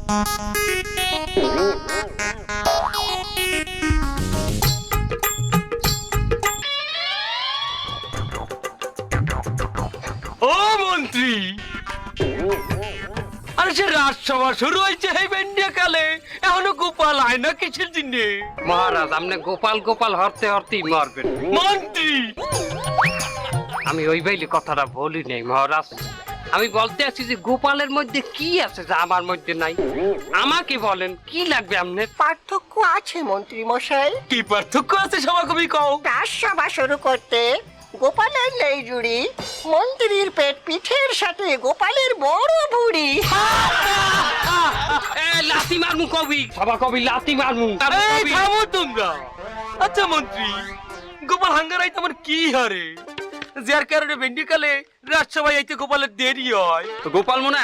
ও মন্ত্রী, আরে সে রাজসভা শুরু হয়েছে এই বেন্ডিয়া কালে, এখনো গোপাল আয় না কিসের দিনে? মহারাজ আপনি গোপাল গোপাল হরতে হরতেই মরবেন। মন্ত্রী, আমি ওই বাইলে কথাটা বলি নাই মহারাজ। আমি বলতে আছি যে গোপালের মধ্যে কি আছে যা আমার মধ্যে নাই। আমাকে বলেন কি লাগবে আপনার? পার্থক্য আছে মন্ত্রী মশাই। কি পার্থক্য আছে সভাকবি কও? রাজসভা শুরু করতে গোপালের নেই জুড়ি, মন্ত্রীর পেট পিঠের সাথে গোপালের বড় ভুড়ি। লাথি মারমু কবি, সভা কবি লাথি মারমু। এই থামো তোমরা। আচ্ছা মন্ত্রী, গোপাল হাঙ্গারাই তোমার কি হারে, যার কারণে বেন্ডি কালে রাজসভায় আইতে গোপালের দেরি হয়? গোপাল মনে হয়